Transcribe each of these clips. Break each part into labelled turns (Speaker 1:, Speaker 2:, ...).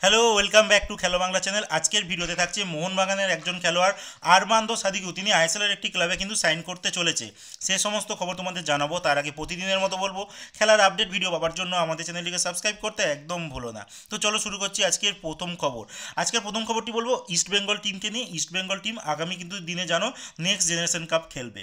Speaker 1: Hello, welcome back to খেলো Bangla channel. আজকের ভিডিওতে থাকছে মোহনবাগানের একজন খেলোয়াড় আরমান্দো সাদিকু। তিনি আইএসএলের একটি ক্লাবে কিন্তু সাইন করতে চলেছে। সে সমস্ত খবর তোমাদের জানাবো। তার আগে প্রতিদিনের মতো বলবো, খেলার আপডেট ভিডিও পাওয়ার জন্য আমাদের চ্যানেলটিকে সাবস্ক্রাইব করতে একদম ভুলো না। তো চলো শুরু করছি আজকের প্রথম খবর। আজকের প্রথম খবরটি বলবো ইস্টবেঙ্গল টিমকে নিয়ে। ইস্টবেঙ্গল টিম আগামী কিন্তু দিনে জানো নেক্সট জেনারেশন কাপ খেলবে।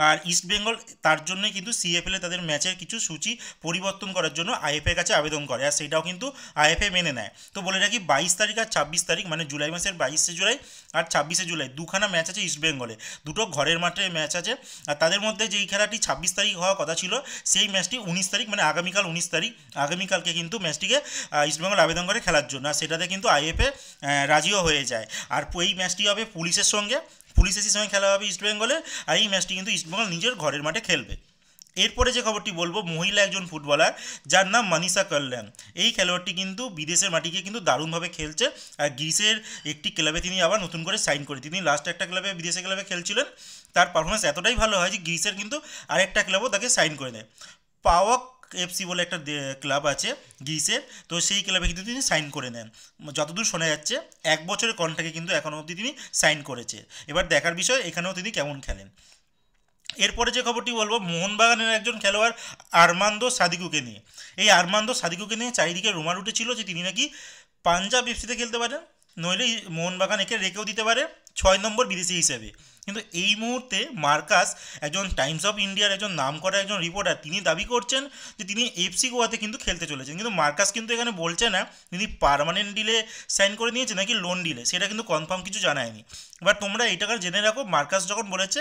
Speaker 1: আর ইস্টবেঙ্গল তার জন্যই কিন্তু সিএফএলে তাদের ম্যাচের কিছু সূচি পরিবর্তন করার জন্য আইএফএর কাছে আবেদন করে, আর সেটাও কিন্তু আইএফএ মেনে নেয়। তো বলে রাখি 22 তারিখ আর 26 তারিখ, মানে জুলাই মাসের 22শে জুলাই আর 26শে জুলাই দুখানা ম্যাচ আছে ইস্টবেঙ্গলে। দুটো ঘরের মাঠে ম্যাচ আছে। আর তাদের মধ্যে যেই খেলাটি 26 তারিখ হওয়ার কথা ছিল, সেই ম্যাচটি 19 তারিখ, মানে আগামীকাল 19 তারিখ, আগামীকালকে কিন্তু ম্যাচটিকে ইস্টবেঙ্গল আবেদন করে খেলার জন্য। আর সেটাতে কিন্তু আইএফএ রাজিও হয়ে যায়। আর এই ম্যাচটি হবে পুলিশের সঙ্গে, পুলিশ এসির সঙ্গে খেলা হবে ইস্টবেঙ্গলের। আর এই ম্যাচটি কিন্তু ইস্টবেঙ্গল নিজের ঘরের মাঠে খেলবে। এরপরে যে খবরটি বলবো, মহিলা একজন ফুটবলার যার নাম মনীষা কল্যাণ। এই খেলোয়াড়টি কিন্তু বিদেশের মাটিকে কিন্তু দারুণভাবে খেলছে। আর গ্রিসের একটি ক্লাবে তিনি আবার নতুন করে সাইন করে, তিনি লাস্ট একটা ক্লাবে বিদেশি ক্লাবে খেলছিলেন। তার পারফরমেন্স এতটাই ভালো হয় যে গ্রিসের কিন্তু আরেকটা ক্লাবও তাকে সাইন করে দেয়। পাওয়াক এফসি বলে একটা ক্লাব আছে গ্রিসের, তো সেই ক্লাবে কিন্তু তিনি সাইন করে নেন। যতদূর শোনা যাচ্ছে 1 বছরের কন্ট্রাক্টে কিন্তু এখনও অবধি তিনি সাইন করেছে। এবার দেখার বিষয় এখানেও তিনি কেমন খেলেন। এরপরে যে খবরটি বলবো, মোহনবাগানের একজন খেলোয়াড় আরমান্দো সাদিকুকে নিয়ে। এই আরমান্দো সাদিকুকে নিয়ে চারিদিকে রুমার উঠেছিল যে তিনি নাকি পাঞ্জাব এফসিতে খেলতে পারেন, নইলে মোহনবাগান একে রেখেও দিতে পারে 6 নম্বর বিদেশি হিসেবে। কিন্তু এই মুহূর্তে মার্কাস, একজন টাইমস অফ ইন্ডিয়ার একজন নামকরা একজন রিপোর্টার, তিনি দাবি করছেন যে তিনি এফসি গোয়াতে কিন্তু খেলতে চলেছেন। কিন্তু মার্কাস কিন্তু এখানে বলছে না তিনি পার্মানেন্ট ডিলে সাইন করে নিয়েছে নাকি লোন ডিলে, সেটা কিন্তু কনফার্ম কিছু জানায়নি। এবার তোমরা এইটাকে জেনে রাখো, মার্কাস যখন বলেছে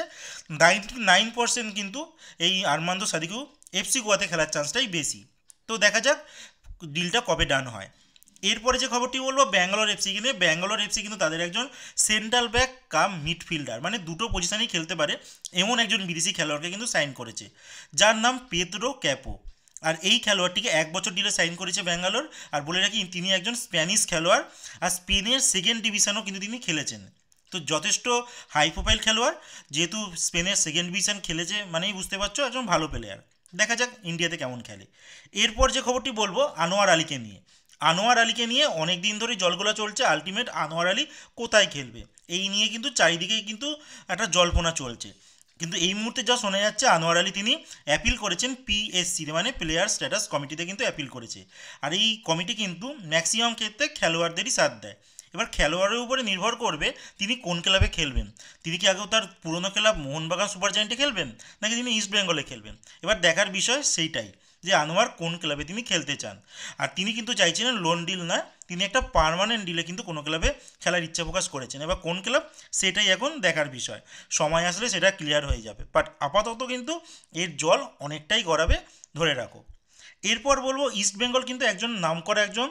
Speaker 1: 99% কিন্তু এই আরমান্দো সাদিকু এফসি গোয়াতে খেলার চান্সটাই বেশি। তো দেখা যাক ডিলটা কবে ডান হয়। এরপরে যে খবরটি বলবো ব্যাঙ্গালোর এফসিকে নিয়ে। ব্যাঙ্গালোর এফসি কিন্তু তাদের একজন সেন্ট্রাল ব্যাক কাম মিডফিল্ডার, মানে দুটো পজিশনেই খেলতে পারে এমন একজন বিদেশি খেলোয়াড়কে কিন্তু সাইন করেছে, যার নাম পেদ্রো ক্যাপো। আর এই খেলোয়াড়টিকে 1 বছর ডিলে সাইন করেছে ব্যাঙ্গালোর। আর বলে রাখি তিনি একজন স্প্যানিশ খেলোয়াড়, আর স্পেনের সেকেন্ড ডিভিশনও কিন্তু তিনি খেলেছেন। তো যথেষ্ট হাই প্রোফাইল খেলোয়াড়, যেহেতু স্পেনের সেকেন্ড ডিভিশন খেলেছে মানেই বুঝতে পারছো একজন ভালো প্লেয়ার। দেখা যাক ইন্ডিয়াতে কেমন খেলে। এরপর যে খবরটি বলবো আনোয়ার আলীকে নিয়ে। আনোয়ার আলীকে নিয়ে অনেক দিন ধরেই জলগোলা চলছে, আলটিমেট আনোয়ার আলী কোথায় খেলবে এই নিয়ে কিন্তু চারিদিকেই কিন্তু একটা জল্পনা চলছে। কিন্তু এই মুহূর্তে যা শোনা যাচ্ছে, আনোয়ার আলী তিনি অ্যাপিল করেছেন পিএসসি, মানে প্লেয়ার স্ট্যাটাস কমিটিতে কিন্তু অ্যাপিল করেছে। আর এই কমিটি কিন্তু ম্যাক্সিমাম ক্ষেত্রে খেলোয়াড়দেরই সাথ দেয়। এবার খেলোয়াড়ের উপরে নির্ভর করবে তিনি কোন ক্লাবে খেলবেন। তিনি কি আগেও তার পুরনো ক্লাব মোহনবাগান সুপার জায়েন্টে খেলবেন, নাকি তিনি ইস্ট বেঙ্গলে খেলবেন। এবার দেখার বিষয় সেইটাই যে আনোয়ার কোন ক্লাবে তিনি খেলতে চান। আর তিনি কিন্তু চাইছিলেন লোন ডিল না, তিনি একটা পার্মানেন্ট ডিলে কিন্তু কোনো ক্লাবে খেলার ইচ্ছা প্রকাশ করেছেন। এবার কোন ক্লাব সেটাই এখন দেখার বিষয়, সময় আসলে সেটা ক্লিয়ার হয়ে যাবে। বাট আপাতত কিন্তু এর জল অনেকটাই গড়াবে, ধরে রাখো। এরপর বলবো ইস্ট বেঙ্গল কিন্তু একজন নামকরা একজন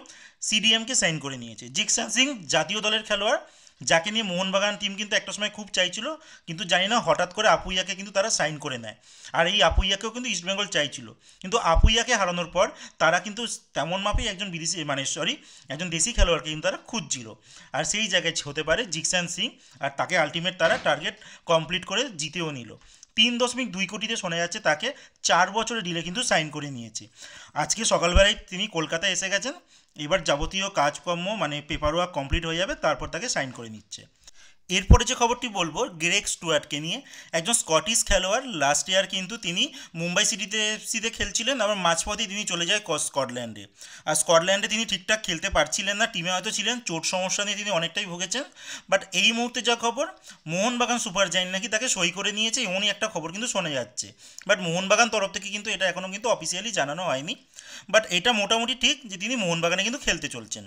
Speaker 1: সিডিএমকে সাইন করে নিয়েছে, জিকসান সিং, জাতীয় দলের খেলোয়াড়, যাকে নিয়ে মোহনবাগান টিম কিন্তু একটা সময় খুব চাইছিল। কিন্তু জানি না হঠাৎ করে আপুইয়াকে কিন্তু তারা সাইন করে নেয়। আর এই আপুইয়াকেও কিন্তু ইস্টবেঙ্গল চাইছিল, কিন্তু আপুইয়াকে হারানোর পর তারা কিন্তু তেমন মাপেই একজন বিদেশি, মানে সরি, একজন দেশি খেলোয়াড়কে কিন্তু তারা খুঁজছিল। আর সেই জায়গায় হতে পারে জিকসান সিং। আর তাকে আলটিমেট তারা টার্গেট কমপ্লিট করে জিতেও নিল। 3.2 কোটিতে শোনা যাচ্ছে তাকে 4 বছরের ডিলে কিন্তু সাইন করে নিয়েছে। আজকে সকালবেলায় তিনি কলকাতায় এসে গেছেন। এবার যাবতীয় কাজকর্ম মানে পেপার ওয়ার্ক কমপ্লিট হয়ে যাবে, তারপর তাকে সাইন করে নিচ্ছে। এরপরে যে খবরটি বলবো গ্রেগ স্টুয়ার্টকে নিয়ে। একজন স্কটিশ খেলোয়াড়, লাস্ট ইয়ার কিন্তু তিনি মুম্বাই সিটিতে খেলছিলেন, আবার মাঝপথেই তিনি চলে যায় স্কটল্যান্ডে। আর স্কটল্যান্ডে তিনি ঠিকঠাক খেলতে পারছিলেন না, টিমে হয়তো ছিলেন, চোট সমস্যা নিয়ে তিনি অনেকটাই ভুগেছেন। বাট এই মুহূর্তে যা খবর, মোহনবাগান সুপার জায়েন্ট নাকি তাকে সই করে নিয়েছে, এমনই একটা খবর কিন্তু শোনা যাচ্ছে। বাট মোহনবাগান তরফ থেকে কিন্তু এটা এখনও কিন্তু অফিসিয়ালি জানানো হয়নি। বাট এটা মোটামুটি ঠিক যে তিনি মোহনবাগানে কিন্তু খেলতে চলছেন।